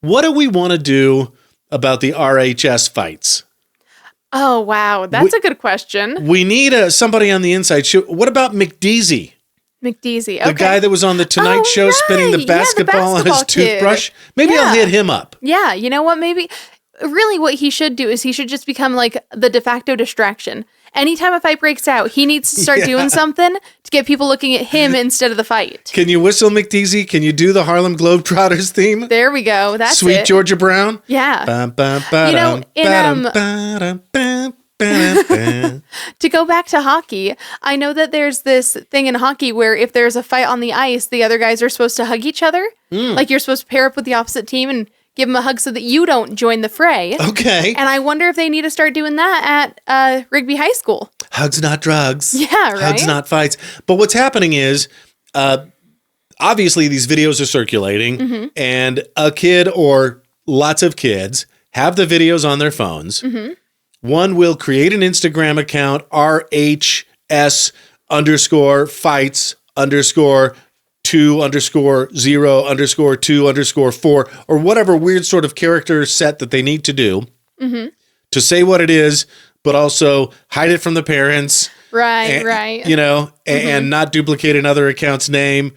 What do we want to do about the RHS fights? Oh, wow. That's a good question. We need somebody on the inside. What about McDeasy? McDeasy, okay. The guy that was on the Tonight Show spinning the basketball on his toothbrush. Maybe I'll hit him up. Yeah, you know what? Maybe really what he should do is he should just become like the de facto distraction. Anytime a fight breaks out, he needs to start doing something to get people looking at him instead of the fight. Can you whistle, McDeasy? Can you do the Harlem Globetrotters theme? There we go. That's Sweet it. Georgia Brown? Yeah. To go back to hockey, I know that there's this thing in hockey where if there's a fight on the ice, the other guys are supposed to hug each other. Like you're supposed to pair up with the opposite team and give them a hug so that you don't join the fray. Okay. And I wonder if they need to start doing that at Rigby High School. Hugs, not drugs. Yeah, right? Hugs, not fights. But what's happening is, obviously these videos are circulating, and a kid or lots of kids have the videos on their phones. One will create an Instagram account, RHS_fights_2_0_2_4, or whatever weird sort of character set that they need to do to say what it is, but also hide it from the parents. Right. You know, and not duplicate another account's name.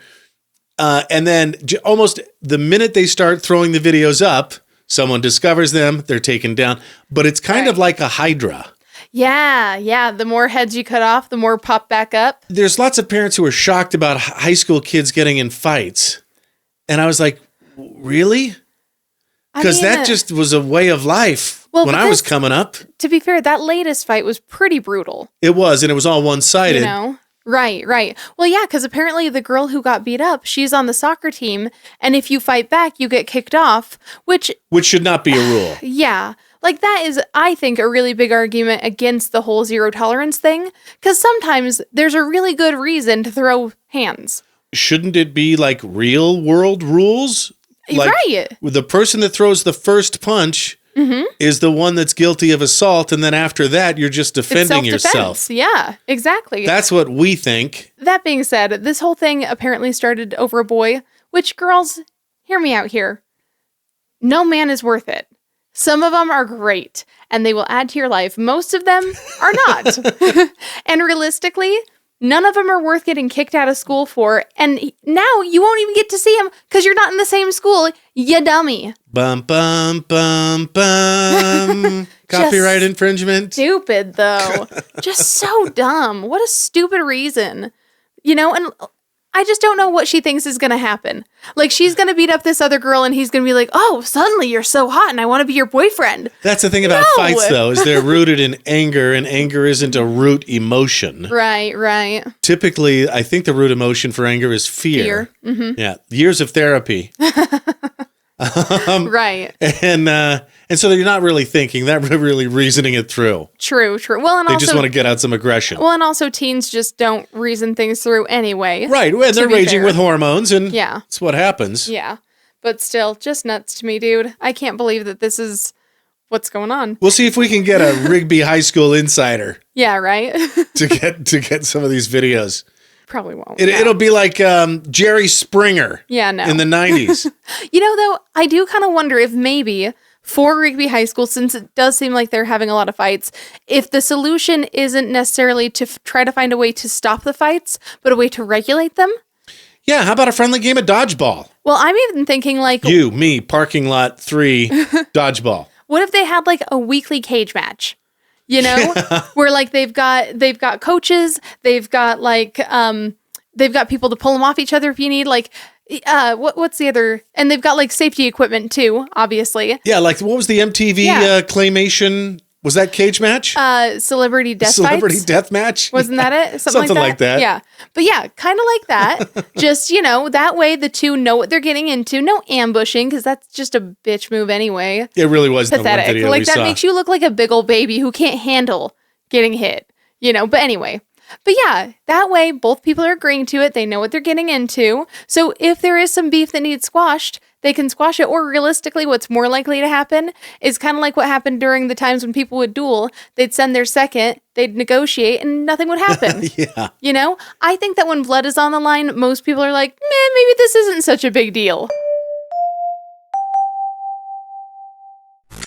And then almost the minute they start throwing the videos up, someone discovers them, they're taken down. But it's kind of like a hydra. Yeah. The more heads you cut off, the more pop back up. There's lots of parents who are shocked about high school kids getting in fights. And I was like, really? Because that just was a way of life when I was coming up. To be fair, that latest fight was pretty brutal. It was, and it was all one-sided. You know? Right. Well, yeah, because apparently the girl who got beat up, she's on the soccer team, and if you fight back, you get kicked off, which should not be a rule. Yeah. Like, that is, I think, a really big argument against the whole zero tolerance thing, because sometimes there's a really good reason to throw hands. Shouldn't it be like real world rules? Like, right. The person that throws the first punch is the one that's guilty of assault, and then after that, you're just defending yourself. Yeah, exactly. That's what we think. That being said, this whole thing apparently started over a boy, which, girls, hear me out here. No man is worth it. Some of them are great, and they will add to your life. Most of them are not. And realistically, none of them are worth getting kicked out of school for, and now you won't even get to see them because you're not in the same school, you dummy. Bum, bum, bum, bum. Copyright infringement. Stupid, though. Just so dumb. What a stupid reason. You know, and I just don't know what she thinks is going to happen. Like, she's going to beat up this other girl, and he's going to be like, oh, suddenly you're so hot, and I want to be your boyfriend. That's the thing about fights, though, is they're rooted in anger, and anger isn't a root emotion. Right. Typically, I think the root emotion for anger is fear. Yeah, years of therapy. Right. And so you're not really thinking, not really reasoning it through. True. Well, and they also, just want to get out some aggression. Well, and also teens just don't reason things through anyway. Right. And they're raging with hormones, and that's what happens. Yeah. But still, just nuts to me, dude. I can't believe that this is what's going on. We'll see if we can get a Rigby High School insider. Yeah, right? to get some of these videos. Probably won't. It'll be like Jerry Springer. Yeah, no. In the 90s. You know, though, I do kind of wonder if maybe for Rigby High School, since it does seem like they're having a lot of fights, if the solution isn't necessarily to try to find a way to stop the fights, but a way to regulate them. Yeah, how about a friendly game of dodgeball? Well, I'm even thinking like... You, me, parking lot 3, dodgeball. What if they had like a weekly cage match? You know, where like they've got coaches, they've got like they've got people to pull them off each other if you need, like what's the other, and they've got like safety equipment too, obviously. Yeah, like what was the MTV claymation? Was that cage match? Celebrity death match? Wasn't that it? Something like that. Yeah. But yeah, kind of like that. Just, you know, that way the two know what they're getting into. No ambushing, because that's just a bitch move anyway. It really was pathetic. The one video like we that saw. Makes you look like a big old baby who can't handle getting hit. You know, but anyway. But yeah, that way both people are agreeing to it. They know what they're getting into. So if there is some beef that needs squashed, they can squash it. Or realistically, what's more likely to happen is kind of like what happened during the times when people would duel. They'd send their second, they'd negotiate, and nothing would happen. Yeah. You know, I think that when blood is on the line, most people are like, man, maybe this isn't such a big deal.